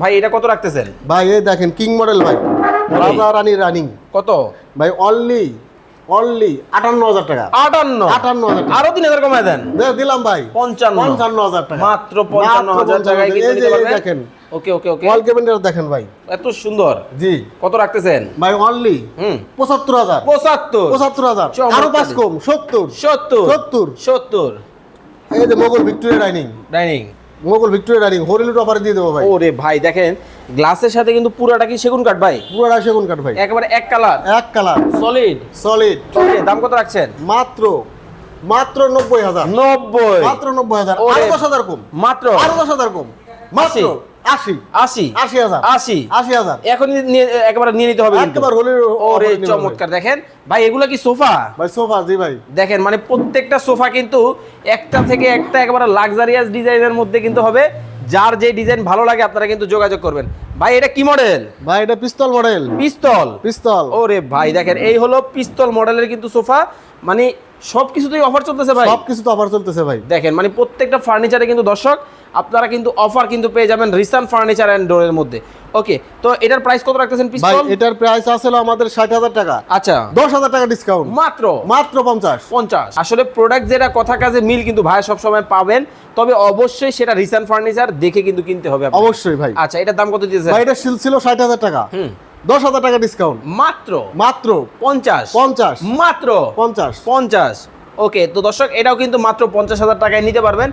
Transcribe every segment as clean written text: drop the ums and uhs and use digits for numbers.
ভাই এটা কত রাখতেছেন? ভাই এই দেখেন কিং মডেল ভাই, রাজা রানী রানিং। কত ভাই অনলি 58,000 টাকা। 58,000 আরো 3,000 কমায় দেন। দিলাম ভাই 55,000 টাকা, মাত্র 55,000 টাকায় কিন্তু নিতে পারবেন। দেখেন ওকে ওকে ওকে, ওয়াল ক্যাবিনেট দেখেন ভাই, এত সুন্দর। জি কত রাখতেছেন? ভাই অনলি 75,000। 75 আরো 5 কম 70 70 70 70। এই যে Mughal Victoria dining, Mughal Victoria dining হরিলুট অফারে দিয়ে দেবো ভাই। ওরে ভাই দেখেন গ্লাসের সাথে কিন্তু পুরাটা কি সেগুন কাঠ ভাই? পুরোটা সেগুন কাঠ ভাই, একেবারে এক কালার সলিড। ওকে, দাম কত রাখছেন? মাত্র 90,000। 90 মাত্র 90,000। ওরে, আরো 10,000 কম, মাত্র আরো 10,000 কম, মাত্র 80 80,000 80,000। এখন একেবারে নিয়ে নিতে হবে কিন্তু। একবার হলে ওরে চমৎকার। দেখেন ভাই এগুলা কি সোফা? ভাই সোফা, জি ভাই। দেখেন মানে প্রত্যেকটা সোফা কিন্তু একটা থেকে একটা একেবারে লাক্সারিয়াস ডিজাইনের মধ্যে কিন্তু হবে। যার যে ডিজাইন ভালো লাগে আপনারা কিন্তু যোগাযোগ করবেন। ভাই এটা কি মডেল? ভাই এটা পিস্তল মডেল। পিস্তল। ওরে ভাই দেখেন এই হলো পিস্তল মডেলের কিন্তু সোফা। মানে সবকিছুতেই অফার চলতেছে ভাই, সবকিছুতে অফার চলতেছে ভাই। দেখেন মানে প্রত্যেকটা ফার্নিচারে কিন্তু দর্শক আপনারা কিন্তু অফার কিন্তু পেয়ে যাবেন রিসান ফার্নিচার এন্ড ডোরের মধ্যে। ওকে, তো এটার প্রাইস কত রাখতেছেন ভাই পিস্তল? এটার প্রাইস আসলে আমাদের 60,000 টাকা। আচ্ছা, 10,000 টাকা ডিসকাউন্ট, মাত্র 50। আসলে প্রোডাক্ট যেটা কথা কাজে মিল কিন্তু ভাই সব সময় পাবেন, তবে অবশ্যই সেটা রিসান ফার্নিচার দেখে কিন্তু কিনতে হবে আপনাকে। অবশ্যই ভাই। আচ্ছা, এটার দাম কত দিয়েছেন? ভাই এটা সিল ছিল 60,000 টাকা, 10,000 টাকা ডিসকাউন্ট, মাত্র 50 মাত্র 50। ওকে, তো দর্শক এটাও কিন্তু মাত্র 50,000 টাকায় নিতে পারবেন।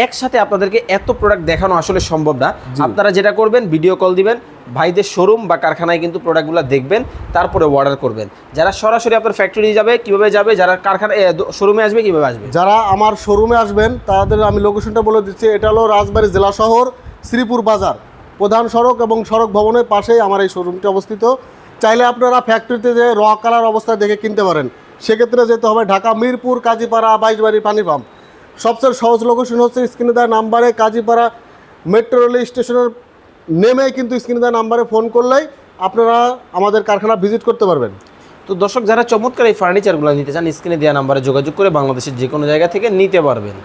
একসাথে আপনাদেরকে এত প্রোডাক্ট দেখানো আসলে সম্ভব না। আপনারা যেটা করবেন ভিডিও কল দিবেন, ভাইদের শোরুম বা কারখানায় কিন্তু প্রোডাক্টগুলো দেখবেন, তারপরে অর্ডার করবেন। যারা সরাসরি আপনার ফ্যাক্টরি যাবে কিভাবে যাবে, যারা কারখানা শোরুমে আসবে কিভাবে আসবে? যারা আমার শোরুমে আসবেন তাদের আমি লোকেশনটা বলে দিচ্ছি। এটা হলো রাজবাড়ী জেলা শহর, শ্রীপুর বাজার, প্রধান সড়ক এবং সড়ক ভবনের পাশেই আমার এই শোরুমটি অবস্থিত। চাইলে আপনারা ফ্যাক্টরিতে যে র কালার অবস্থায় দেখে কিনতে পারেন। সেক্ষেত্রে যেতে হবে ঢাকা মিরপুর কাজীপাড়া 22 পানি পাম্প। সবচেয়ে সহজ লোকেশন হচ্ছে স্ক্রিনে দেওয়া নাম্বারে কাজীপাড়া মেট্রো রেল স্টেশনের নেমে কিন্তু স্ক্রিনে দেওয়া নাম্বারে ফোন করলেই আপনারা আমাদের কারখানা ভিজিট করতে পারবেন। তো দর্শক যারা চমৎকার এই ফার্নিচারগুলো নিতে চান স্ক্রিনে দেওয়া নাম্বারে যোগাযোগ করে বাংলাদেশের যে কোনো জায়গা থেকে নিতে পারবেন।